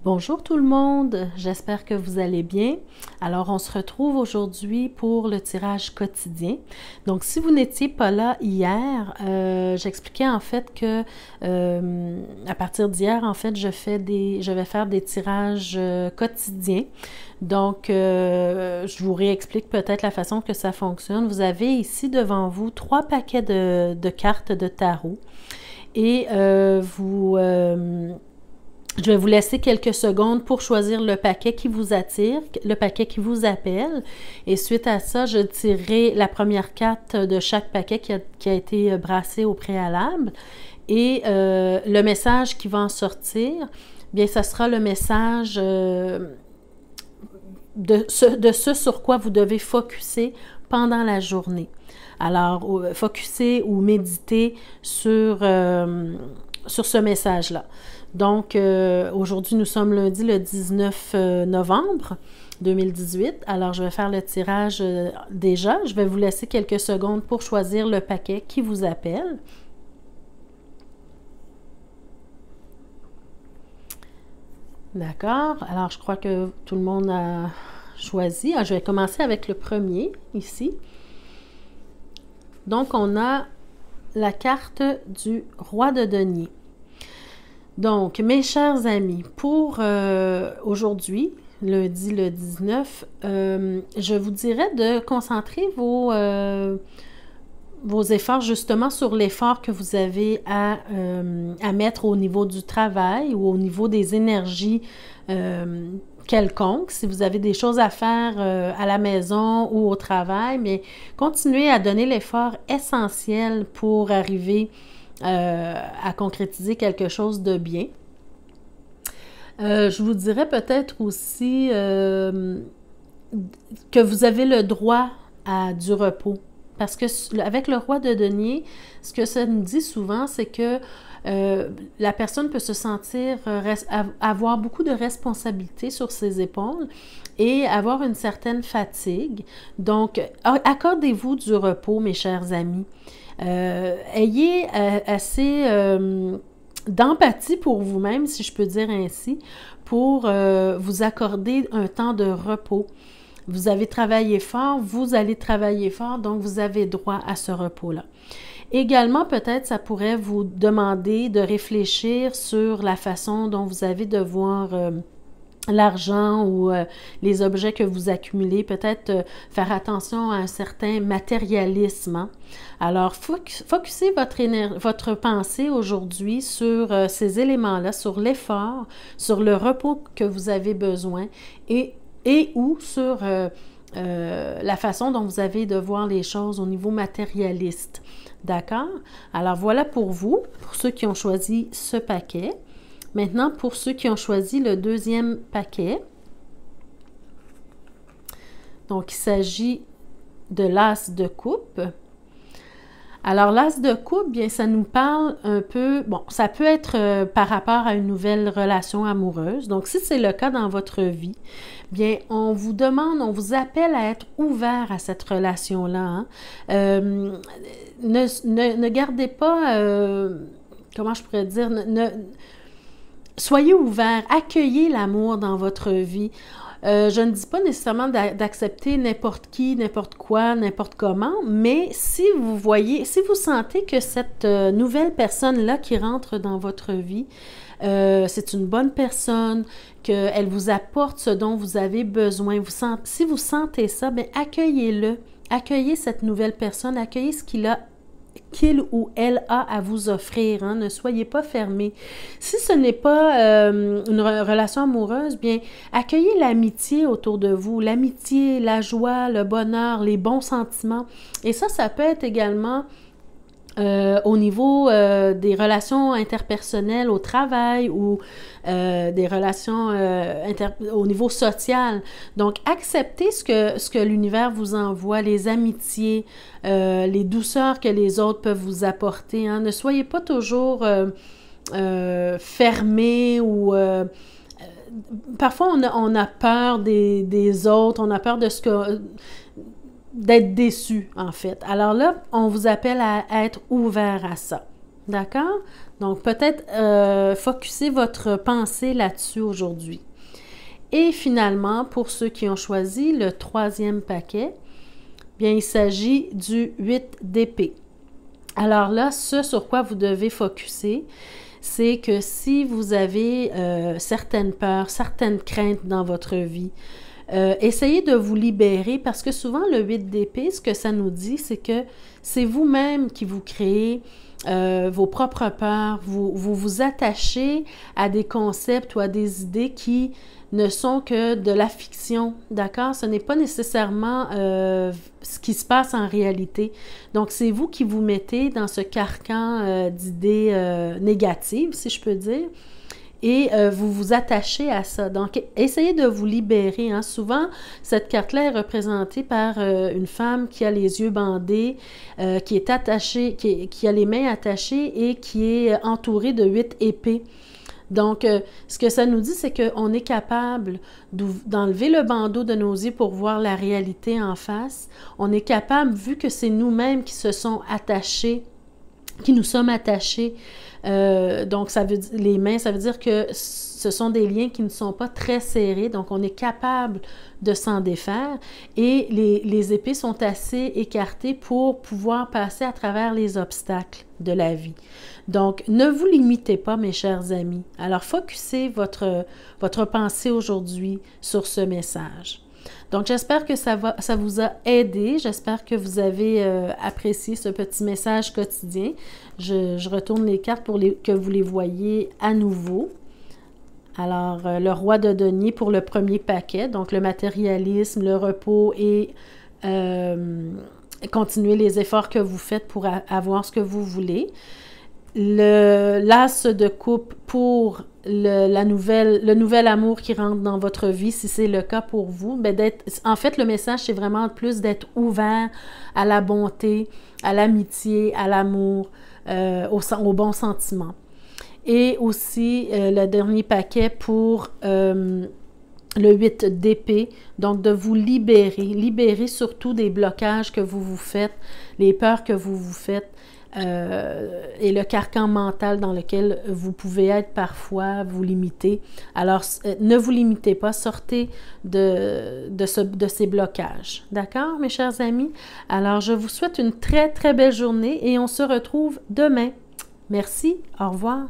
Bonjour tout le monde, j'espère que vous allez bien. Alors on se retrouve aujourd'hui pour le tirage quotidien. Donc si vous n'étiez pas là hier, j'expliquais en fait que à partir d'hier, en fait, je vais faire des tirages quotidiens. Donc je vous réexplique peut-être la façon que ça fonctionne. Vous avez ici devant vous 3 paquets de cartes de tarot et je vais vous laisser quelques secondes pour choisir le paquet qui vous attire, le paquet qui vous appelle. Et suite à ça, je tirerai la première carte de chaque paquet qui a été brassé au préalable. Et le message qui va en sortir, bien, ça sera le message de ce sur quoi vous devez focusser pendant la journée. Alors, focusser ou méditer sur ce message-là. Donc, aujourd'hui, nous sommes lundi le 19 novembre 2018. Alors, je vais faire le tirage déjà. Je vais vous laisser quelques secondes pour choisir le paquet qui vous appelle. D'accord. Alors, je crois que tout le monde a choisi. Je vais commencer avec le premier, ici. Donc, on a la carte du roi de denier. Donc, mes chers amis, pour aujourd'hui, lundi le 19, je vous dirais de concentrer vos efforts justement sur l'effort que vous avez à mettre au niveau du travail ou au niveau des énergies quelconques. Si vous avez des choses à faire à la maison ou au travail, mais continuez à donner l'effort essentiel pour arriver à concrétiser quelque chose de bien. Je vous dirais peut-être aussi que vous avez le droit à du repos. Parce que avec le roi de denier, ce que ça nous dit souvent, c'est que la personne peut se sentir avoir beaucoup de responsabilités sur ses épaules et avoir une certaine fatigue. Donc, accordez-vous du repos, mes chers amis. Ayez assez d'empathie pour vous-même, si je peux dire ainsi, pour vous accorder un temps de repos. Vous avez travaillé fort, vous allez travailler fort, donc vous avez droit à ce repos-là. Également, peut-être, ça pourrait vous demander de réfléchir sur la façon dont vous avez de voir l'argent ou les objets que vous accumulez, peut-être faire attention à un certain matérialisme. Hein? Alors, focussez votre pensée aujourd'hui sur ces éléments-là, sur l'effort, sur le repos que vous avez besoin et ou sur la façon dont vous avez de voir les choses au niveau matérialiste. D'accord? Alors, voilà pour vous, pour ceux qui ont choisi ce paquet. Maintenant, pour ceux qui ont choisi le deuxième paquet, donc il s'agit de l'as de coupe. Alors, l'as de coupe, bien, ça nous parle un peu, bon, ça peut être par rapport à une nouvelle relation amoureuse. Donc, si c'est le cas dans votre vie, bien, on vous demande, on vous appelle à être ouvert à cette relation-là. Hein? Ne gardez pas, comment je pourrais dire, soyez ouvert, accueillez l'amour dans votre vie. Je ne dis pas nécessairement d'accepter n'importe qui, n'importe quoi, n'importe comment, mais si vous sentez que cette nouvelle personne-là qui rentre dans votre vie, c'est une bonne personne, qu'elle vous apporte ce dont vous avez besoin, si vous sentez ça, bien, accueillez-le, accueillez cette nouvelle personne, accueillez ce qu'il ou elle a à vous offrir. Hein? Ne soyez pas fermés. Si ce n'est pas une relation amoureuse, bien, accueillez l'amitié autour de vous, l'amitié, la joie, le bonheur, les bons sentiments. Et ça peut être également au niveau des relations interpersonnelles au travail ou des relations au niveau social. Donc, acceptez ce que l'univers vous envoie, les amitiés, les douceurs que les autres peuvent vous apporter. Hein. Ne soyez pas toujours fermés ou... parfois, on a peur des autres, on a peur de d'être déçu, en fait. Alors là, on vous appelle à être ouvert à ça. D'accord? Donc, peut-être focuser votre pensée là-dessus aujourd'hui. Et finalement, pour ceux qui ont choisi le troisième paquet, bien, il s'agit du 8 d'épée. Alors là, ce sur quoi vous devez focuser, c'est que si vous avez certaines peurs, certaines craintes dans votre vie, essayez de vous libérer parce que souvent le 8 d'épée, ce que ça nous dit, c'est que c'est vous-même qui vous créez vos propres peurs, vous attachez à des concepts ou à des idées qui ne sont que de la fiction, d'accord? Ce n'est pas nécessairement ce qui se passe en réalité. Donc, c'est vous qui vous mettez dans ce carcan d'idées négatives, si je peux dire, et vous vous attachez à ça. Donc, essayez de vous libérer. Hein. Souvent, cette carte-là est représentée par une femme qui a les yeux bandés, qui est attachée, qui a les mains attachées et qui est entourée de 8 épées. Donc, ce que ça nous dit, c'est qu'on est capable d'enlever le bandeau de nos yeux pour voir la réalité en face. On est capable, vu que c'est nous-mêmes qui se sont attachés, qui nous sommes attachés, donc ça veut dire, les mains, ça veut dire que ce sont des liens qui ne sont pas très serrés, donc on est capable de s'en défaire et les épées sont assez écartées pour pouvoir passer à travers les obstacles de la vie. Donc, ne vous limitez pas, mes chers amis. Alors, focussez votre pensée aujourd'hui sur ce message. Donc, j'espère que ça vous a aidé. J'espère que vous avez apprécié ce petit message quotidien. Je retourne les cartes pour que vous les voyez à nouveau. Alors, le roi de denier pour le premier paquet, donc le matérialisme, le repos et continuer les efforts que vous faites pour avoir ce que vous voulez. L'as de coupe pour le nouvel amour qui rentre dans votre vie, si c'est le cas pour vous, en fait, le message, c'est vraiment plus d'être ouvert à la bonté, à l'amitié, à l'amour, aux bons sentiments. Et aussi, le dernier paquet pour le 8 d'épée, donc de vous libérer surtout des blocages que vous vous faites, les peurs que vous vous faites, et le carcan mental dans lequel vous pouvez être parfois, vous limiter. Alors, ne vous limitez pas, sortez de ces blocages. D'accord, mes chers amis? Alors, je vous souhaite une très, très belle journée et on se retrouve demain. Merci, au revoir.